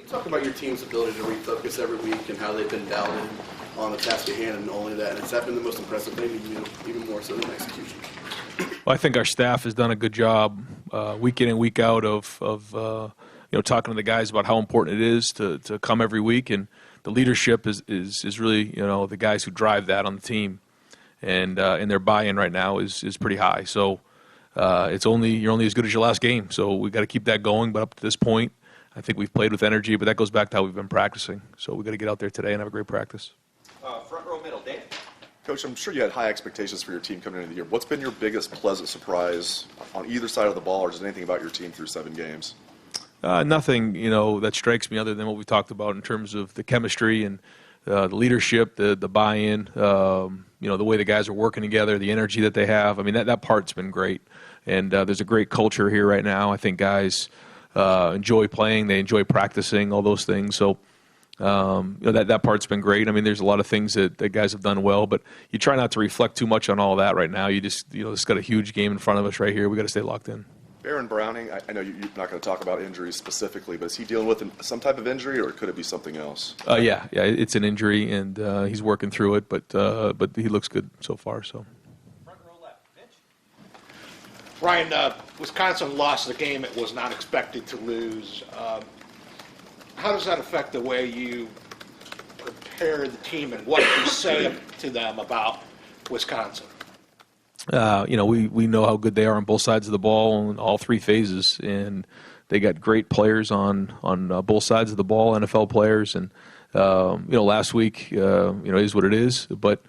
Talk about your team's ability to refocus every week and how they've been dialed in on the task at hand, and only that. And has that been the most impressive thing to you, even more so than execution? Well, I think our staff has done a good job week in and week out of talking to the guys about how important it is to come every week, and the leadership is really the guys who drive that on the team, and their buy-in right now is pretty high. So you're only as good as your last game. So we got to keep that going. But up to this point, I think we've played with energy, but that goes back to how we've been practicing. So we got to get out there today and have a great practice. Front row middle, Dan. Coach, I'm sure you had high expectations for your team coming into the year. What's been your biggest pleasant surprise on either side of the ball, or just anything about your team through 7 games? Nothing, that strikes me other than what we talked about in terms of the chemistry and the leadership, the buy-in, the way the guys are working together, the energy that they have. I mean, that part's been great. And there's a great culture here right now. I think guys enjoy playing. They enjoy practicing, all those things. So, that part's been great. I mean, there's a lot of things that guys have done well, but you try not to reflect too much on all that right now. You just got a huge game in front of us right here. We got to stay locked in. Baron Browning, I know you're not going to talk about injuries specifically, but is he dealing with some type of injury, or could it be something else? Yeah, it's an injury, and he's working through it, but he looks good so far. So. Front row left, Mitch. Ryan, Wisconsin lost the game it was not expected to lose. How does that affect the way you prepare the team and what you say to them about Wisconsin? We know how good they are on both sides of the ball in all 3 phases, and they got great players on both sides of the ball, NFL players, and last week is what it is, but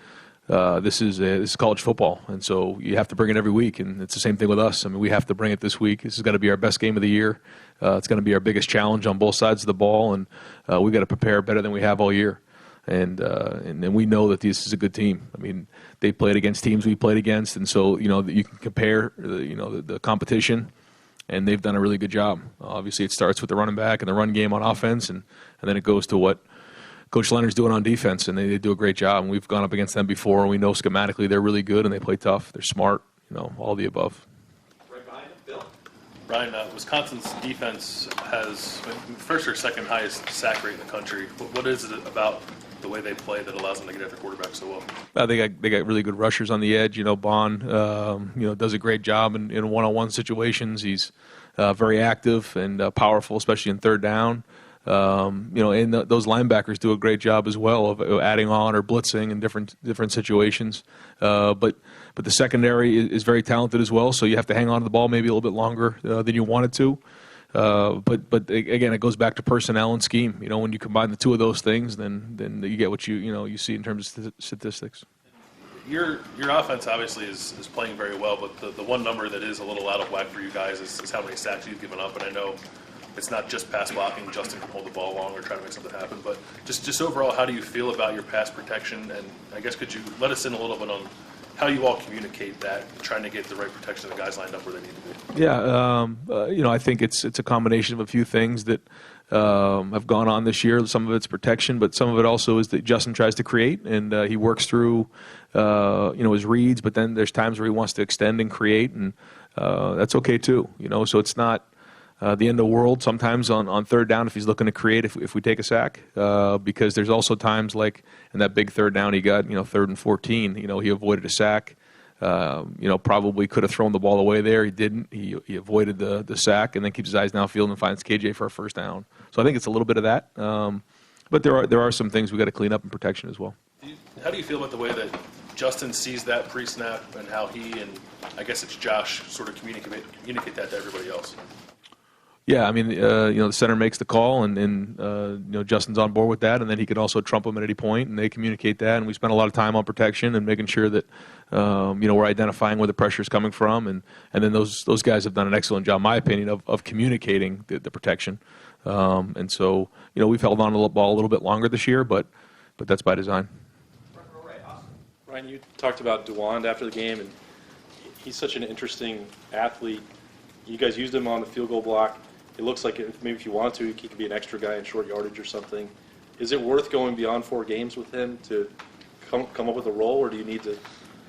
this is college football, and so you have to bring it every week, and it's the same thing with us. I mean, we have to bring it this week. This is going to be our best game of the year. It's going to be our biggest challenge on both sides of the ball, and we've got to prepare better than we have all year. And we know that this is a good team. I mean, they played against teams we played against, and so you can compare the competition, and they've done a really good job. Obviously, it starts with the running back and the run game on offense, and then it goes to what Coach Leonard's doing on defense, and they do a great job. And we've gone up against them before, and we know schematically they're really good, and they play tough. They're smart, all the above. Right behind him, Bill. Ryan, Wisconsin's defense has first or second highest sack rate in the country. What is it about the way they play that allows them to get after quarterback so well? They got really good rushers on the edge. Bond, does a great job in one-on-one situations. He's very active and powerful, especially in third down. And those linebackers do a great job as well of adding on or blitzing in different situations. But the secondary is very talented as well, so you have to hang on to the ball maybe a little bit longer than you wanted to. But again, it goes back to personnel and scheme. When you combine the two of those things, then you get what you see in terms of statistics. Your offense obviously is playing very well, but the one number that is a little out of whack for you guys is how many sacks you've given up. And I know it's not just pass blocking. Justin can hold the ball long or try to make something happen. But just overall, how do you feel about your pass protection? And I guess could you let us in a little bit on how you all communicate that, trying to get the right protection of the guys lined up where they need to be? Yeah, I think it's a combination of a few things that have gone on this year. Some of it's protection, but some of it also is that Justin tries to create, and he works through his reads, but then there's times where he wants to extend and create, and that's okay too. So it's not the end of the world sometimes on third down if he's looking to create if we take a sack, because there's also times like in that big third down he got, 3rd and 14, he avoided a sack, probably could have thrown the ball away there. He didn't. He avoided the sack and then keeps his eyes downfield and finds KJ for a first down. So I think it's a little bit of that. But there are some things we got to clean up in protection as well. How do you feel about the way that Justin sees that pre-snap and how he and I guess it's Josh sort of communicate that to everybody else? Yeah, I mean, the center makes the call, and Justin's on board with that, and then he can also trump him at any point, and they communicate that, and we spend a lot of time on protection and making sure that we're identifying where the pressure is coming from, and then those guys have done an excellent job, in my opinion, of communicating the protection, and so we've held on to the ball a little bit longer this year, but that's by design. Ryan, you talked about DeWand after the game, and he's such an interesting athlete. You guys used him on the field goal block. It looks like if you want to, he could be an extra guy in short yardage or something. Is it worth going beyond 4 games with him to come up with a role, or do you need to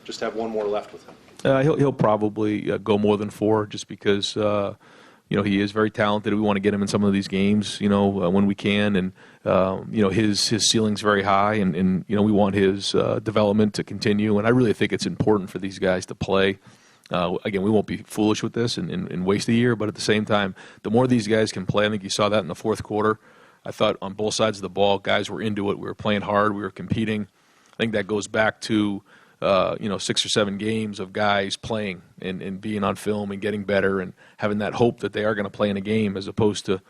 just have one more left with him? He'll probably go more than 4 just because he is very talented. We want to get him in some of these games, when we can. And, his ceiling's very high, and we want his development to continue. And I really think it's important for these guys to play. Again, we won't be foolish with this and waste a year, but at the same time, the more these guys can play, I think you saw that in the fourth quarter. I thought on both sides of the ball, guys were into it. We were playing hard. We were competing. I think that goes back to 6 or 7 games of guys playing and being on film and getting better and having that hope that they are going to play in a game, as opposed to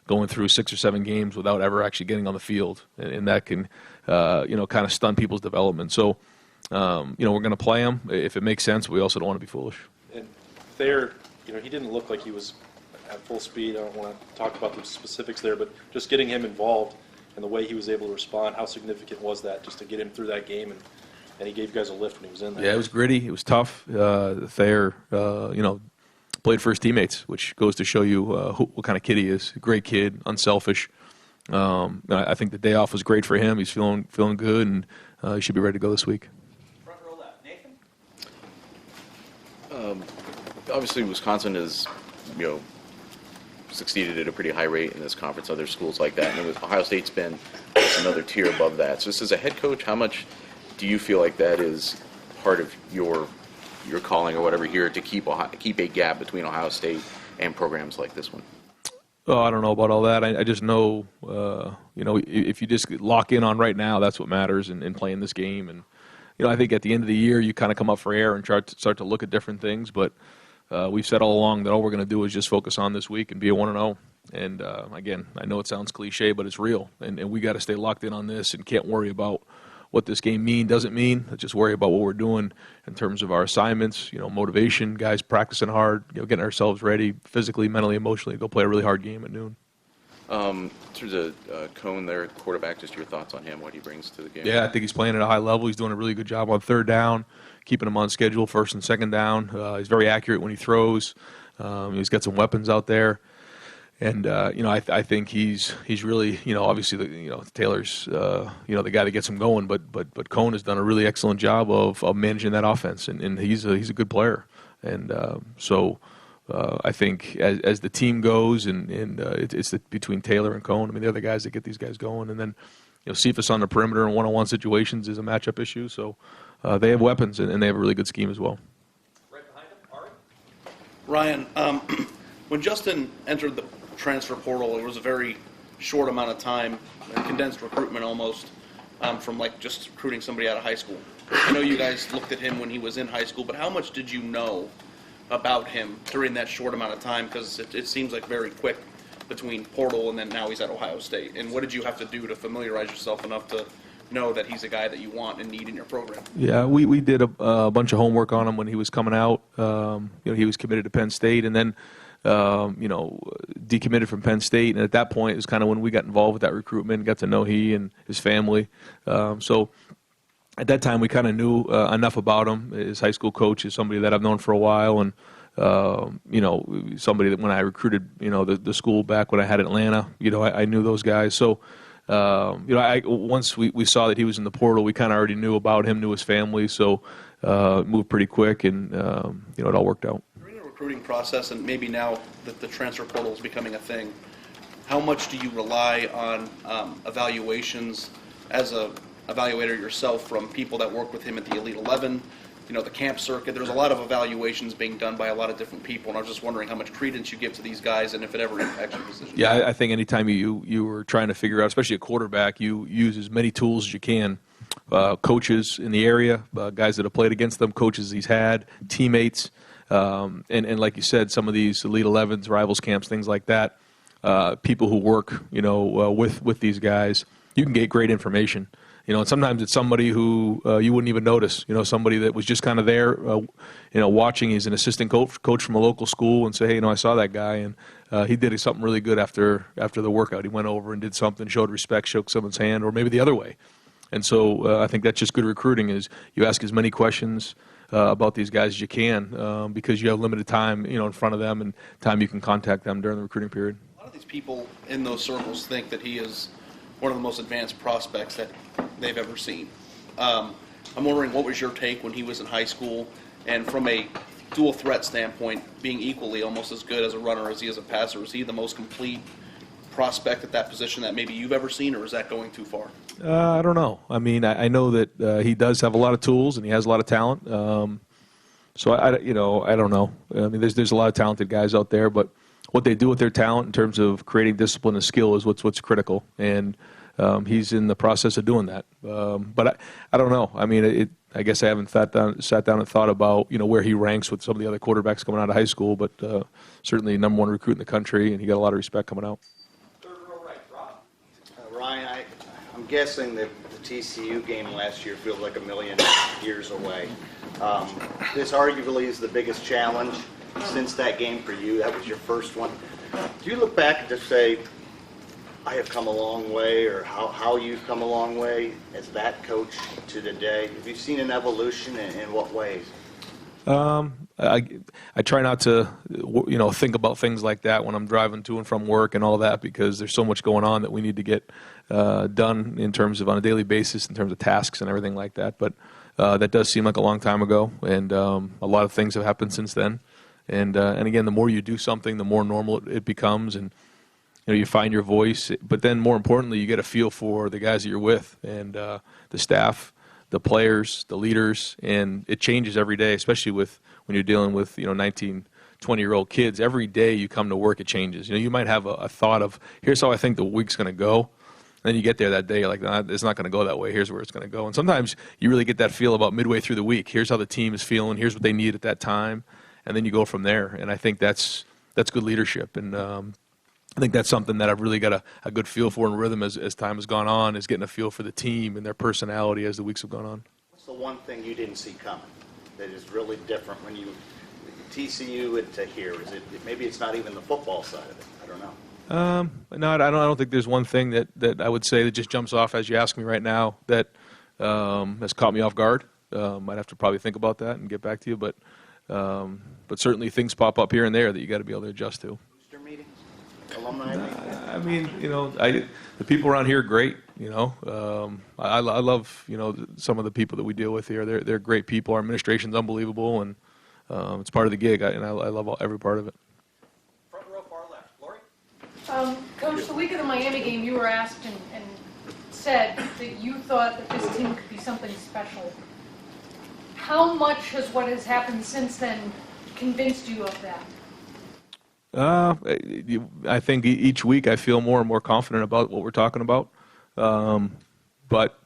going through 6 or 7 games without ever actually getting on the field. And that can, kind of stun people's development. So, we're going to play them if it makes sense. We also don't want to be foolish. And Thayer, he didn't look like he was at full speed. I don't want to talk about the specifics there, but just getting him involved and the way he was able to respond, how significant was that just to get him through that game? And he gave you guys a lift when he was in there. Yeah, it was gritty. It was tough. Thayer, played for his teammates, which goes to show you what kind of kid he is. Great kid, unselfish. I think the day off was great for him. He's feeling good, and he should be ready to go this week. Front row left. Nathan? Obviously, Wisconsin has, succeeded at a pretty high rate in this conference. Other schools like that, and Ohio State's been another tier above that. So, just as a head coach, how much do you feel like that is part of your calling or whatever here to keep a gap between Ohio State and programs like this one? Oh, I don't know about all that. I just know, if you just lock in on right now, that's what matters in playing this game. And I think at the end of the year, you kind of come up for air and start to look at different things. But we've said all along that all we're going to do is just focus on this week and be a 1-0. And again, I know it sounds cliche, but it's real. And we got to stay locked in on this and can't worry about what this game doesn't mean. Let's just worry about what we're doing in terms of our assignments, motivation, guys practicing hard, getting ourselves ready physically, mentally, emotionally, go play a really hard game at noon. In terms of Cone there, quarterback, just your thoughts on him, what he brings to the game? Yeah, I think he's playing at a high level. He's doing a really good job on third down, keeping him on schedule, first and second down. He's very accurate when he throws. He's got some weapons out there. And I think he's really, obviously Taylor's the guy that gets him going, but Cone has done a really excellent job of managing that offense, and he's a good player, and so I think as the team goes, and it's between Taylor and Cone. I mean, they're the guys that get these guys going, and then Cephas on the perimeter in one-on-one situations is a matchup issue, so they have weapons and they have a really good scheme as well. Right behind him, Ari? Ryan, when Justin entered the transfer portal, it was a very short amount of time, condensed recruitment almost, from just recruiting somebody out of high school. I know you guys looked at him when he was in high school, but how much did you know about him during that short amount of time? Because it seems like very quick between portal and then now he's at Ohio State. And what did you have to do to familiarize yourself enough to know that he's a guy that you want and need in your program? Yeah, we did a bunch of homework on him when he was coming out. He was committed to Penn State, and then decommitted from Penn State, and at that point it was kind of when we got involved with that recruitment, got to know he and his family. So at that time we kind of knew enough about him. His high school coach is somebody that I've known for a while, and somebody that when I recruited the school back when I had Atlanta, I knew those guys. So once we saw that he was in the portal, we kind of already knew about him, knew his family, so moved pretty quick, and it all worked out. Recruiting process, and maybe now that the transfer portal is becoming a thing, how much do you rely on evaluations as a evaluator yourself from people that work with him at the Elite 11, the camp circuit? There's a lot of evaluations being done by a lot of different people, and I was just wondering how much credence you give to these guys and if it ever impacts your decision. Yeah, I think anytime you were trying to figure out, especially a quarterback, you use as many tools as you can. Coaches in the area, guys that have played against them, coaches he's had, teammates. And like you said, some of these Elite 11s, rivals camps, things like that, people who work, with these guys, you can get great information. And sometimes it's somebody who you wouldn't even notice. Somebody that was just kind of there, watching. He's an assistant coach from a local school, and say, hey, I saw that guy, and he did something really good after the workout. He went over and did something, showed respect, shook someone's hand, or maybe the other way. And so I think that's just good recruiting. Is you ask as many questions about these guys as you can, because you have limited time, in front of them, and time you can contact them during the recruiting period. A lot of these people in those circles think that he is one of the most advanced prospects that they've ever seen. I'm wondering, what was your take when he was in high school, and from a dual threat standpoint, being equally almost as good as a runner as he is a passer? Is he the most complete prospect at that position that maybe you've ever seen, or is that going too far? I don't know. I mean, I know that he does have a lot of tools and he has a lot of talent. So I don't know. I mean, there's a lot of talented guys out there, but what they do with their talent in terms of creating discipline and skill is what's critical, and he's in the process of doing that. But I don't know. I mean, I guess I haven't sat down and thought about where he ranks with some of the other quarterbacks coming out of high school, but certainly number one recruit in the country, and he got a lot of respect coming out. Third row right, Rob. Ryan, I'm guessing that the TCU game last year feels like a million years away. This arguably is the biggest challenge since that game for you. That was your first one. Do you look back and just say, I have come a long way, or how you've come a long way as that coach to today? Have you seen an evolution, and in what ways? I try not to, think about things like that when I'm driving to and from work and all that, because there's so much going on that we need to get done in terms of on a daily basis, in terms of tasks and everything like that. But that does seem like a long time ago, and a lot of things have happened since then. And again, the more you do something, the more normal it becomes, and you find your voice. But then, more importantly, you get a feel for the guys that you're with, and the staff, the players, the leaders, and it changes every day, especially when you're dealing with 19, 20-year-old kids. Every day you come to work, it changes. You might have a thought of, here's how I think the week's going to go. And then you get there that day, you're like, nah, it's not going to go that way. Here's where it's going to go. And sometimes you really get that feel about midway through the week. Here's how the team is feeling. Here's what they need at that time. And then you go from there. And I think that's good leadership. And I think that's something that I've really got a good feel for in rhythm as time has gone on, is getting a feel for the team and their personality as the weeks have gone on. What's the one thing you didn't see coming that is really different when you TCU and to here? Is it maybe it's not even the football side of it? I don't know. No, I don't think there's one thing that I would say that just jumps off as you ask me right now that has caught me off guard. I'd have to probably think about that and get back to you, but certainly things pop up here and there that you got to be able to adjust to. Booster meetings, alumni meetings. I mean, the people around here are great. I love some of the people that we deal with here. They're great people. Our administration's unbelievable, and it's part of the gig, and I love every part of it. Front row far left, Lori. Coach, the week of the Miami game, you were asked and said that you thought that this team could be something special. How much has what has happened since then convinced you of that? I think each week I feel more and more confident about what we're talking about. But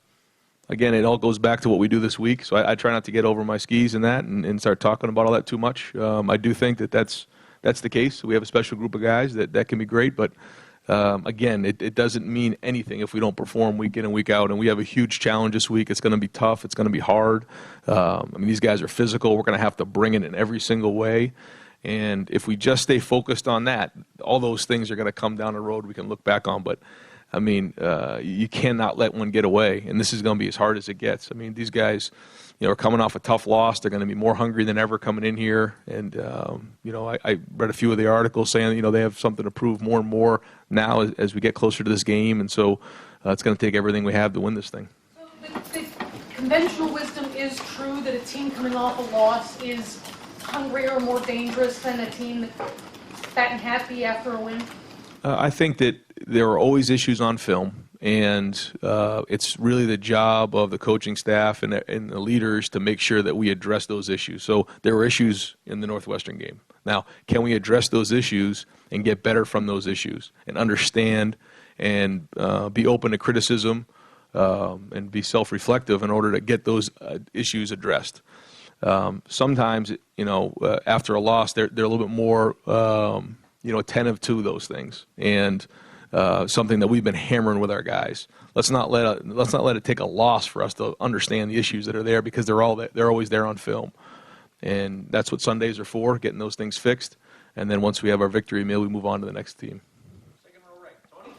again, it all goes back to what we do this week. So I try not to get over my skis in that and start talking about all that too much. I do think that's the case. We have a special group of guys that can be great, but again, it doesn't mean anything if we don't perform week in and week out. And we have a huge challenge this week. It's going to be tough. It's going to be hard. These guys are physical. We're going to have to bring it in every single way. And if we just stay focused on that, all those things are going to come down the road we can look back on. But, you cannot let one get away. And this is going to be as hard as it gets. These guys, are coming off a tough loss. They're going to be more hungry than ever coming in here. And, I read a few of the articles saying, they have something to prove more and more now as we get closer to this game. And so it's going to take everything we have to win this thing. So the conventional wisdom is true that a team coming off a loss is hungrier, more dangerous than a team that's fat and happy after a win? I think that there are always issues on film, and it's really the job of the coaching staff and the leaders to make sure that we address those issues. So there were issues in the Northwestern game. Now, can we address those issues and get better from those issues and understand and be open to criticism and be self-reflective in order to get those issues addressed? Sometimes, after a loss, they're a little bit more, attentive to those things, and something that we've been hammering with our guys. Let's not let it take a loss for us to understand the issues that are there, because they're always there on film, and that's what Sundays are for, getting those things fixed. And then once we have our victory meal, we move on to the next team. Second row right, Tony.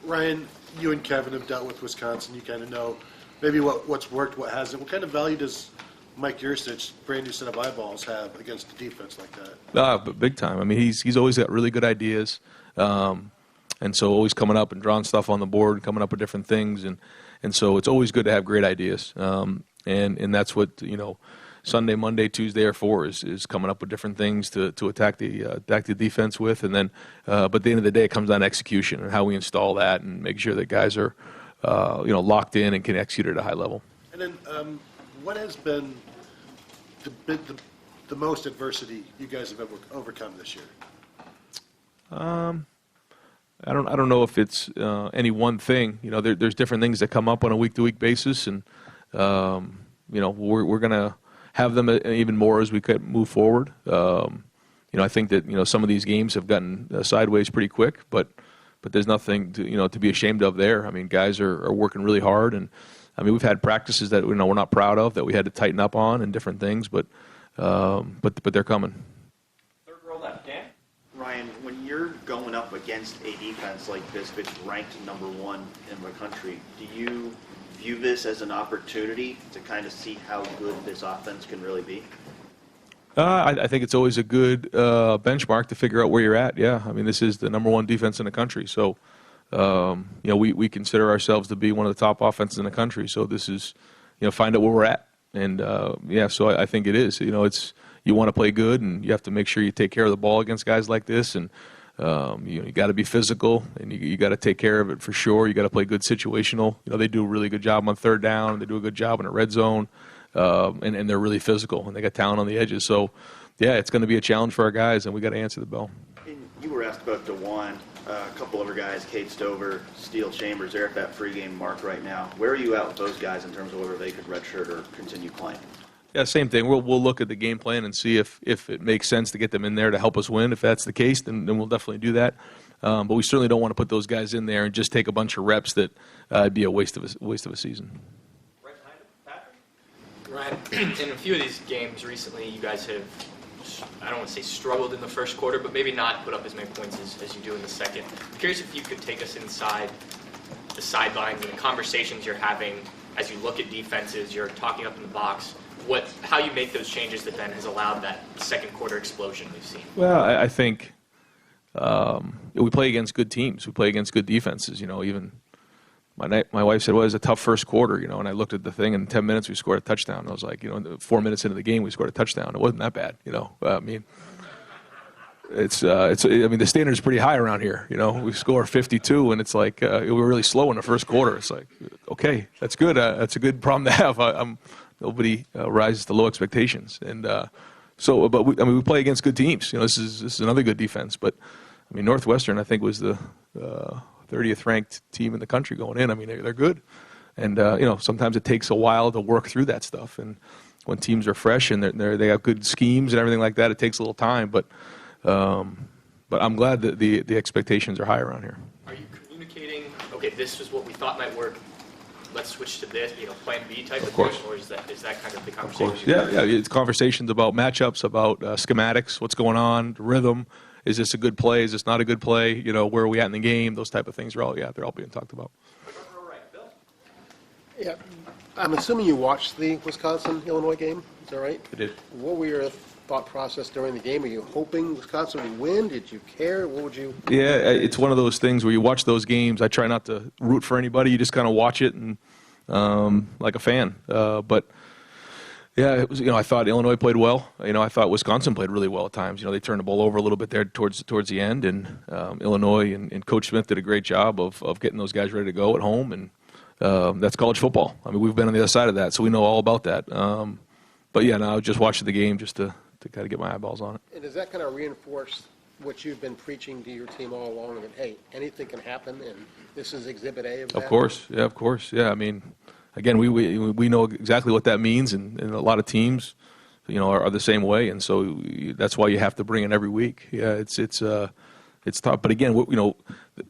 Ryan, you and Kevin have dealt with Wisconsin. You kind of know maybe what's worked, what hasn't. What kind of value does Mike Yurcich, brand new set of eyeballs, have against a defense like that? But big time. He's always got really good ideas, and so always coming up and drawing stuff on the board, coming up with different things, and so it's always good to have great ideas, and that's what Sunday, Monday, Tuesday, or 4 is coming up with different things to attack the defense with, and then but at the end of the day, it comes down to execution and how we install that and make sure that guys are locked in and can execute at a high level. And then, what has been the most adversity you guys have ever overcome this year? I don't know if it's any one thing. There's different things that come up on a week-to-week basis, and we're going to have them even more as we could move forward. I think that some of these games have gotten sideways pretty quick, but there's nothing to be ashamed of there. I mean, guys are working really hard, and I mean we've had practices that we're not proud of, that we had to tighten up on and different things, but they're coming. Third row left, Dan. Ryan, when you're going up against a defense like this that's ranked number 1 in the country, do you view this as an opportunity to kind of see how good this offense can really be? I think it's always a good benchmark to figure out where you're at. Yeah, I mean this is the number 1 defense in the country, so we consider ourselves to be one of the top offenses in the country. So this is find out where we're at, and so I think it is. It's you want to play good, and you have to make sure you take care of the ball against guys like this, and you got to be physical, and you got to take care of it for sure. You got to play good situational. They do a really good job on third down. They do a good job in the red zone, and they're really physical, and they got talent on the edges. So, yeah, it's going to be a challenge for our guys, and we got to answer the bell. And you were asked about DeJuan, a couple other guys, Kate Stover, Steele Chambers. They're at that free game mark right now. Where are you at with those guys in terms of whether they could redshirt or continue playing? Yeah, same thing. We'll look at the game plan and see if it makes sense to get them in there to help us win. If that's the case, then we'll definitely do that. But we certainly don't want to put those guys in there and just take a bunch of reps that would be a waste of a season. Right behind him, Patrick. Ryan, in a few of these games recently, you guys have, I don't want to say struggled in the first quarter, but maybe not put up as many points as you do in the second. I'm curious if you could take us inside the sidelines and the conversations you're having as you look at defenses, you're talking up in the box, how you make those changes that then has allowed that second quarter explosion we've seen. Well, I think we play against good teams. We play against good defenses. Even my wife said, well, it was a tough first quarter, and I looked at the thing, and in 10 minutes we scored a touchdown. And I was like, 4 minutes into the game we scored a touchdown. It wasn't that bad, I mean, the standard is pretty high around here. We score 52, and it's like we were really slow in the first quarter. It's like, okay, that's good. That's a good problem to have. Nobody rises to low expectations, and but we play against good teams. This is another good defense. But I mean, Northwestern I think was the 30th ranked team in the country going in. I mean, they're good, and sometimes it takes a while to work through that stuff. And when teams are fresh and they have good schemes and everything like that, it takes a little time. But I'm glad that the expectations are high around here. Are you communicating? Okay, this is what we thought might work. Let's switch to this, plan B type of thing, or is that kind of the conversation? Of course. Yeah. It's conversations about matchups, about schematics, what's going on, the rhythm. Is this a good play? Is this not a good play? Where are we at in the game? Those type of things they're all being talked about. Right, Bill. Yeah, I'm assuming you watched the Wisconsin-Illinois game. Is that right? I did. What were your thought process during the game? Were you hoping Wisconsin would win? Did you care? What would you? Yeah, it's one of those things where you watch those games. I try not to root for anybody. You just kind of watch it and like a fan. But yeah, it was. I thought Illinois played well. I thought Wisconsin played really well at times. They turned the ball over a little bit there towards the end, and Illinois and Coach Smith did a great job of getting those guys ready to go at home. And that's college football. I mean, we've been on the other side of that, so we know all about that. But yeah, no, I was just watching the game just to kind of get my eyeballs on it. And does that kind of reinforce what you've been preaching to your team all along? That hey, anything can happen, and this is Exhibit A of that. Of course, yeah. I mean, again, we know exactly what that means, and a lot of teams, are the same way, and so that's why you have to bring it every week. Yeah, it's tough. But again,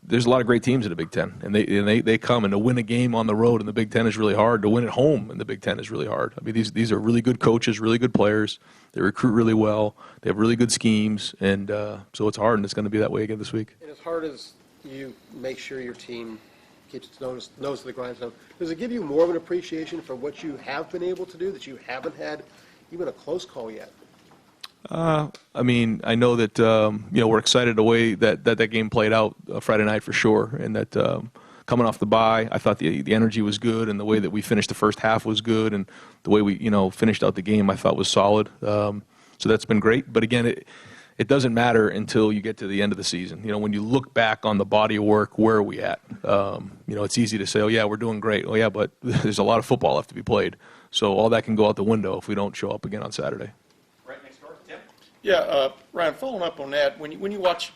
there's a lot of great teams in the Big Ten, and they come, and to win a game on the road in the Big Ten is really hard. To win at home in the Big Ten is really hard. I mean, these are really good coaches, really good players. They recruit really well. They have really good schemes, and so it's hard, and it's going to be that way again this week. And as hard as you make sure your team keeps its nose to the grindstone, does it give you more of an appreciation for what you have been able to do that you haven't had even a close call yet? I mean, I know that we're excited the way that game played out Friday night for sure, and that coming off the bye, I thought the energy was good, and the way that we finished the first half was good, and the way we finished out the game I thought was solid. So that's been great. But again, it doesn't matter until you get to the end of the season. When you look back on the body of work, where are we at? It's easy to say, oh, yeah, we're doing great. Oh, yeah, but there's a lot of football left to be played. So all that can go out the window if we don't show up again on Saturday. Right next door, Tim. Yeah, Ryan, following up on that, when you watch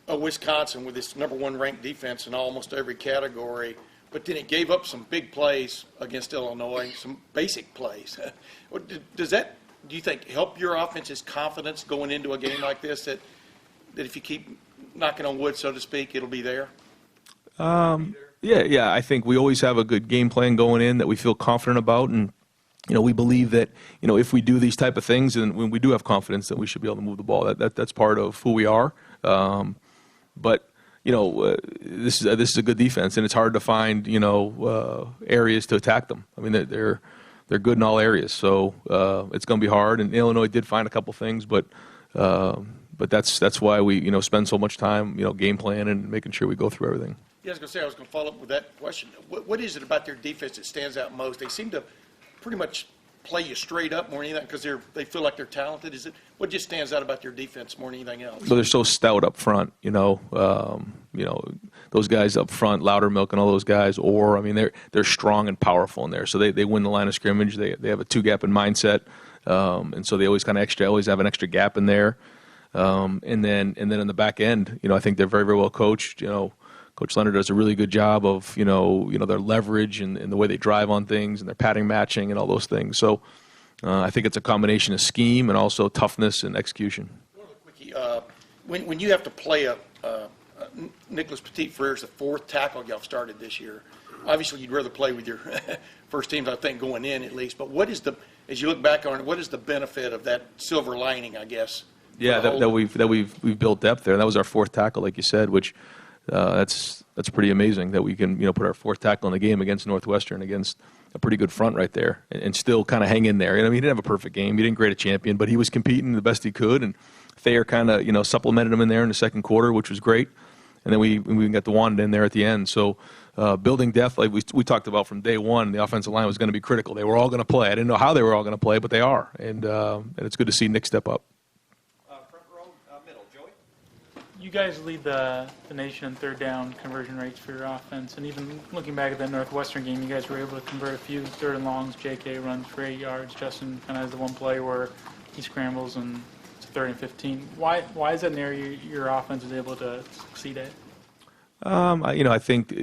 Wisconsin with its number one ranked defense in almost every category, but then it gave up some big plays against Illinois, some basic plays. Does that, do you think, help your offense's confidence going into a game like this, that if you keep knocking on wood, so to speak, it'll be there? Yeah. I think we always have a good game plan going in that we feel confident about, and we believe that if we do these type of things, and when we do have confidence, that we should be able to move the ball. That's part of who we are. But this is a good defense, and it's hard to find areas to attack them. I mean, they're good in all areas, so it's going to be hard. And Illinois did find a couple things, but that's why we spend so much time game planning and making sure we go through everything. Yeah, I was going to follow up with that question. What is it about their defense that stands out most? They seem to pretty much play you straight up more than anything because they feel like they're talented. What just stands out about their defense more than anything else? So they're so stout up front, those guys up front, Loudermilk and all those guys. Or I mean, they're strong and powerful in there. So they win the line of scrimmage. They have a two-gap in mindset, and so they always always have an extra gap in there. And then in the back end, I think they're very, very well coached. Coach Leonard does a really good job of, their leverage and the way they drive on things and their pattern matching and all those things. So I think it's a combination of scheme and also toughness and execution. Quickie, when you have to play Nicholas Petit-Frere's the fourth tackle y'all started this year, obviously you'd rather play with your first teams, I think, going in at least. But as you look back on it, what is the benefit of that silver lining, I guess? Yeah, that we've built depth there. And that was our fourth tackle, like you said, which that's pretty amazing that we can put our fourth tackle in the game against Northwestern, against a pretty good front right there, and still kind of hang in there. He didn't have a perfect game. He didn't grade a champion, but he was competing the best he could, and Thayer kind of supplemented him in there in the second quarter, which was great. And then we got DeWanda in there at the end. So building depth, like we talked about from day one, the offensive line was going to be critical. They were all going to play. I didn't know how they were all going to play, but they are, and it's good to see Nick step up. Front row, middle, Joey. You guys lead the nation in third down conversion rates for your offense, and even looking back at that Northwestern game, you guys were able to convert a few third and longs. JK runs for 8 yards. Justin kind of has the one play where he scrambles and it's 3rd and 15. Why is that an area your offense is able to succeed at? I think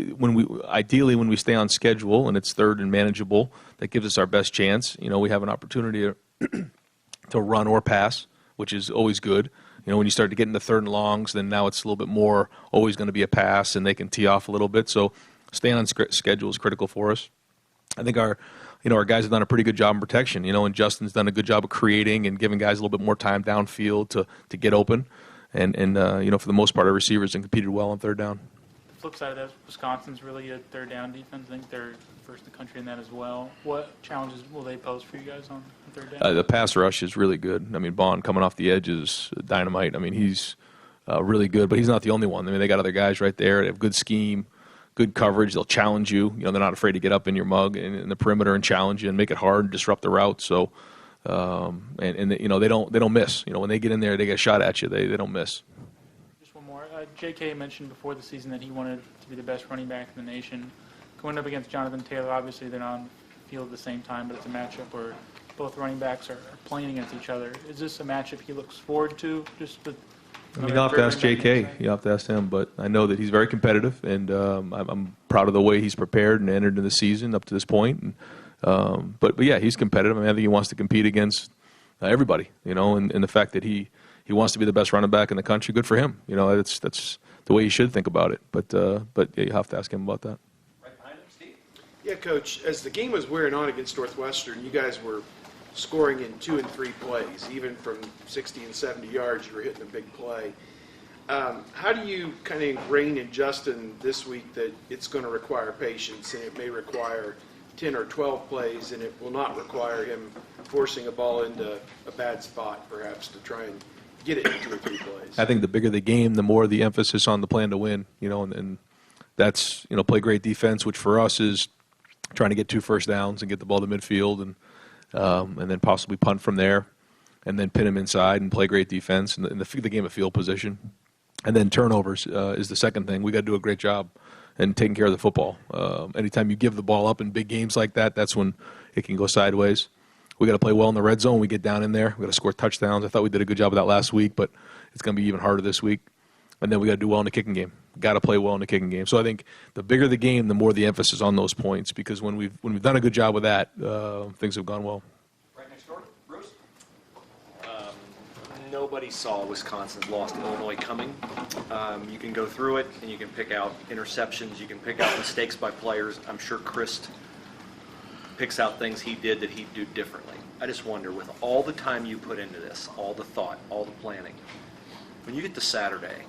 ideally when we stay on schedule and it's third and manageable, that gives us our best chance. We have an opportunity to run or pass, which is always good. When you start to get into third and longs, then now it's a little bit more always going to be a pass, and they can tee off a little bit. So staying on schedule is critical for us. I think our guys have done a pretty good job in protection, and Justin's done a good job of creating and giving guys a little bit more time downfield to get open. And for the most part, our receivers have competed well on third down. The flip side of that, Wisconsin's really a third down defense. I think they're first in the country in that as well. What challenges will they pose for you guys on third down? The pass rush is really good. I mean, Bond coming off the edge is dynamite. I mean, he's really good, but he's not the only one. I mean, they got other guys right there. They have good scheme, good coverage. They'll challenge you. They're not afraid to get up in your mug and in the perimeter and challenge you and make it hard and disrupt the route. So, they don't miss. When they get in there, they get a shot at you. They don't miss. Just one more. JK mentioned before the season that he wanted to be the best running back in the nation. Going up against Jonathan Taylor, obviously they're not on the field at the same time, but it's a matchup where both running backs are playing against each other. Is this a matchup he looks forward to? You'll have to ask JK. You'll have to ask him, but I know that he's very competitive, and I'm proud of the way he's prepared and entered into the season up to this point. And, but yeah, he's competitive. I mean, I think he wants to compete against everybody, and the fact that he wants to be the best running back in the country, good for him. That's the way you should think about it. But yeah, you have to ask him about that. Yeah, Coach, as the game was wearing on against Northwestern, you guys were scoring in 2 and 3 plays. Even from 60 and 70 yards, you were hitting a big play. How do you kind of ingrain in Justin this week that it's going to require patience, and it may require 10 or 12 plays, and it will not require him forcing a ball into a bad spot, perhaps, to try and get it in 2 or 3 plays? I think the bigger the game, the more the emphasis on the plan to win, and that's, play great defense, which for us is trying to get 2 first downs and get the ball to midfield and then possibly punt from there and then pin them inside and play great defense in the game of field position. And then turnovers is the second thing. We got to do a great job in taking care of the football. Anytime you give the ball up in big games like that, that's when it can go sideways. We got to play well in the red zone. We get down in there. We got to score touchdowns. I thought we did a good job of that last week, but it's going to be even harder this week. And then we got to do well in the kicking game. Got to play well in the kicking game. So I think the bigger the game, the more the emphasis on those points. Because when we've done a good job with that, things have gone well. Right next door, Bruce. Nobody saw Wisconsin's loss to Illinois coming. You can go through it and you can pick out interceptions. You can pick out mistakes by players. I'm sure Chris picks out things he did that he'd do differently. I just wonder, with all the time you put into this, all the thought, all the planning, when you get to Saturday,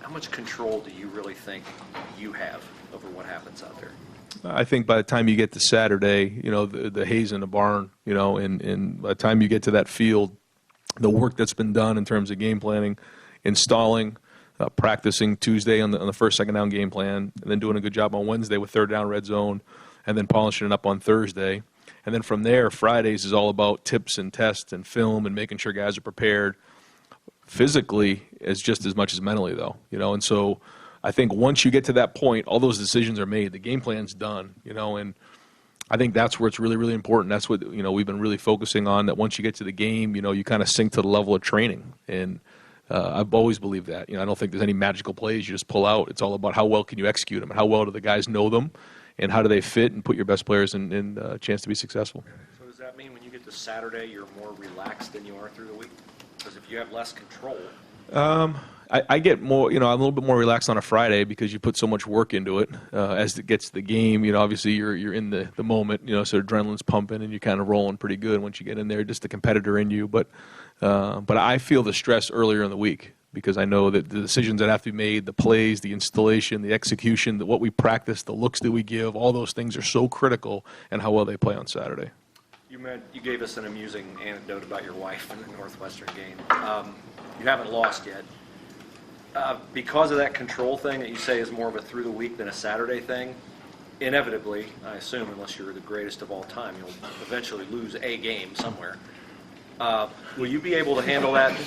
how much control do you really think you have over what happens out there? I think by the time you get to Saturday, the hay's in the barn, and by the time you get to that field, the work that's been done in terms of game planning, installing, practicing Tuesday on the first, second down game plan, and then doing a good job on Wednesday with third down red zone, and then polishing it up on Thursday. And then from there, Fridays is all about tips and tests and film and making sure guys are prepared. Physically is just as much as mentally, though, and so I think once you get to that point, all those decisions are made. The game plan's done, and I think that's where it's really, really important. That's what we've been really focusing on. That once you get to the game, you kind of sink to the level of training, and I've always believed that. I don't think there's any magical plays you just pull out. It's all about how well can you execute them, and how well do the guys know them, and how do they fit and put your best players in a chance to be successful. So does that mean when you get to Saturday, you're more relaxed than you are through the week? Because if you have less control. I get more, I'm a little bit more relaxed on a Friday because you put so much work into it. As it gets to the game, obviously you're in the moment, so adrenaline's pumping and you're kind of rolling pretty good once you get in there, just the competitor in you. But I feel the stress earlier in the week because I know that the decisions that have to be made, the plays, the installation, the execution, what we practice, the looks that we give, all those things are so critical and how well they play on Saturday. You gave us an amusing anecdote about your wife in the Northwestern game. You haven't lost yet. Because of that control thing that you say is more of a through the week than a Saturday thing, inevitably, I assume, unless you're the greatest of all time, you'll eventually lose a game somewhere. Will you be able to handle that?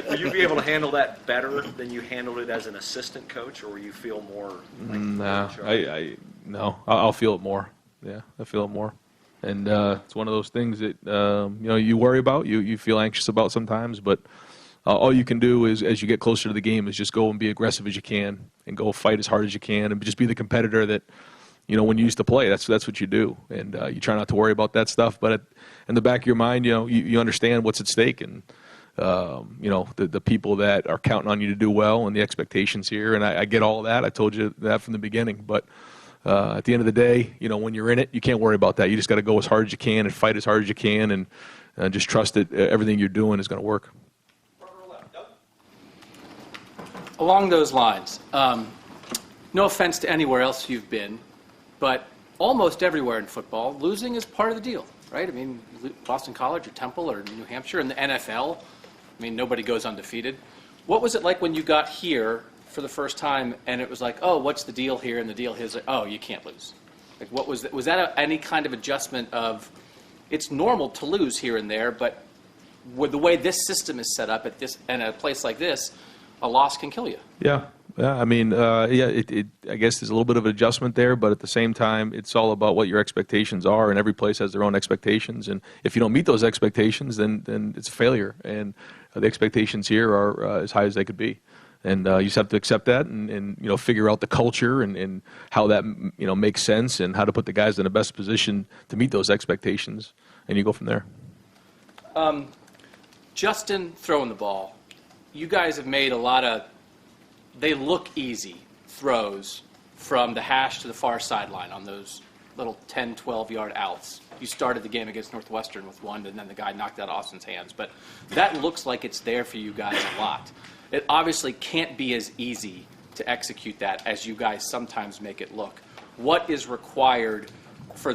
Will you be able to handle that better than you handled it as an assistant coach, or will you feel more? No, I'll feel it more. Yeah, I feel it more. And it's one of those things that you worry about, you feel anxious about sometimes, but all you can do is, as you get closer to the game, is just go and be aggressive as you can, and go fight as hard as you can, and just be the competitor that, when you used to play, that's what you do, and you try not to worry about that stuff. But in the back of your mind, you understand what's at stake, and the people that are counting on you to do well, and the expectations here, and I get all of that. I told you that from the beginning, but. At the end of the day, when you're in it, you can't worry about that. You just got to go as hard as you can and fight as hard as you can, and just trust that everything you're doing is going to work. Along those lines, no offense to anywhere else you've been, but almost everywhere in football, losing is part of the deal, right? I mean, Boston College or Temple or New Hampshire in the NFL, I mean, nobody goes undefeated. What was it like when you got here for the first time, and it was like, oh, what's the deal here? And the deal here is like, oh, you can't lose. Like, what was that? Was that any kind of adjustment of, it's normal to lose here and there, but with the way this system is set up at this and a place like this, a loss can kill you. Yeah. I mean, I guess there's a little bit of an adjustment there, but at the same time, it's all about what your expectations are, and every place has their own expectations. And if you don't meet those expectations, then it's a failure. And the expectations here are as high as they could be. And you just have to accept that and figure out the culture and how that makes sense and how to put the guys in the best position to meet those expectations, and you go from there. Justin throwing the ball. You guys have made a lot of, they look easy throws from the hash to the far sideline on those little 10, 12-yard outs. You started the game against Northwestern with one, and then the guy knocked out Austin's hands. But that looks like it's there for you guys a lot. It obviously can't be as easy to execute that as you guys sometimes make it look. What is required for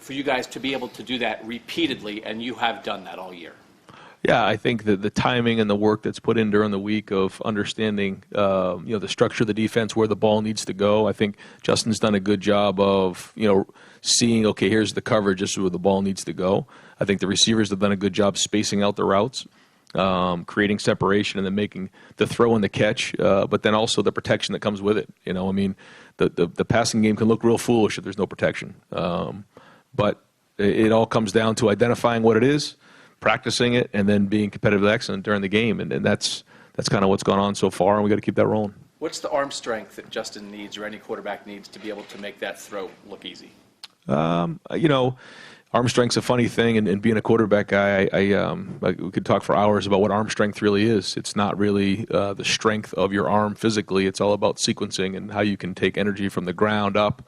you guys to be able to do that repeatedly, and you have done that all year? Yeah, I think that the timing and the work that's put in during the week of understanding, the structure of the defense, where the ball needs to go. I think Justin's done a good job of, seeing, okay, here's the coverage, this is where the ball needs to go. I think the receivers have done a good job spacing out the routes, creating separation, and then making the throw and the catch, but then also the protection that comes with it. The passing game can look real foolish if there's no protection. But it all comes down to identifying what it is, practicing it, and then being competitively excellent during the game. And that's kind of what's gone on so far, and we got to keep that rolling. What's the arm strength that Justin needs or any quarterback needs to be able to make that throw look easy? Arm strength's a funny thing, and being a quarterback guy, we could talk for hours about what arm strength really is. It's not really the strength of your arm physically. It's all about sequencing and how you can take energy from the ground up.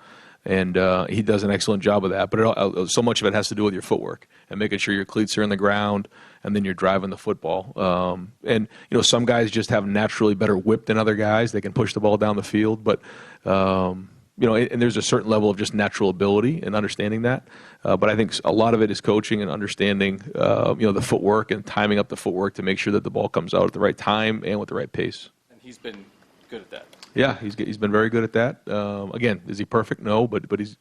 And he does an excellent job of that. But so much of it has to do with your footwork and making sure your cleats are in the ground, and then you're driving the football. Some guys just have naturally better whip than other guys. They can push the ball down the field. But, and there's a certain level of just natural ability and understanding that. But I think a lot of it is coaching and understanding, the footwork and timing up the footwork to make sure that the ball comes out at the right time and with the right pace. And he's been good at that. Yeah, he's been very good at that. Again, is he perfect? No, but he's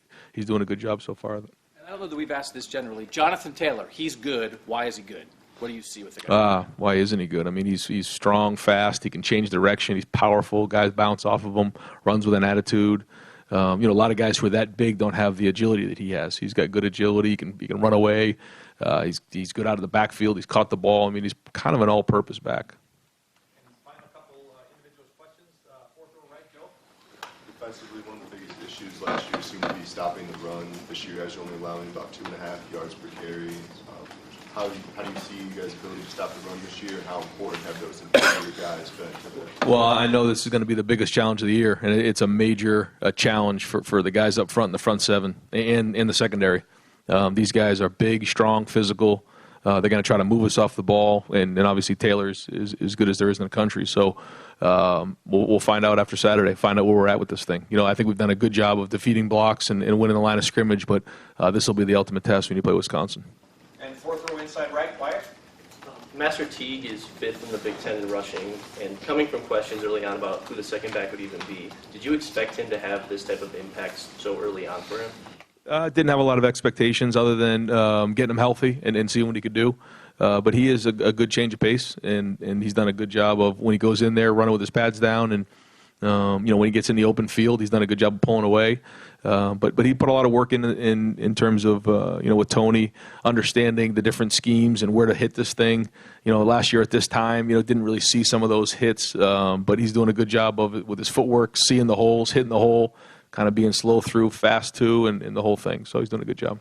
doing a good job so far. And I don't know that we've asked this generally. Jonathan Taylor, he's good. Why is he good? What do you see with the guy? Why isn't he good? I mean, he's strong, fast. He can change direction. He's powerful. Guys bounce off of him. Runs with an attitude. A lot of guys who are that big don't have the agility that he has. He's got good agility. He can run away. He's good out of the backfield. He's caught the ball. I mean, he's kind of an all-purpose back. Defensively, one of the biggest issues last year seemed to be stopping the run. This year, guys are only allowing about 2.5 yards per carry. How do you see you guys' ability to stop the run this year? How important have those interior guys been? Well, I know this is going to be the biggest challenge of the year, and it's a major challenge for the guys up front in the front seven and in the secondary. These guys are big, strong, physical. They're going to try to move us off the ball, and obviously Taylor's is as good as there is in the country. So we'll find out after Saturday, find out where we're at with this thing. I think we've done a good job of defeating blocks and winning the line of scrimmage, but this will be the ultimate test when you play Wisconsin. And fourth row inside right, Wyatt. Master Teague is fifth in the Big Ten in rushing, and coming from questions early on about who the second back would even be, did you expect him to have this type of impact so early on for him? Didn't have a lot of expectations other than getting him healthy and seeing what he could do. But he is a good change of pace, and he's done a good job of when he goes in there running with his pads down, and when he gets in the open field, he's done a good job of pulling away. But he put a lot of work in terms of with Tony understanding the different schemes and where to hit this thing. Last year at this time, didn't really see some of those hits, but he's doing a good job of it with his footwork, seeing the holes, hitting the hole, kind of being slow through, fast too, and the whole thing. So he's doing a good job.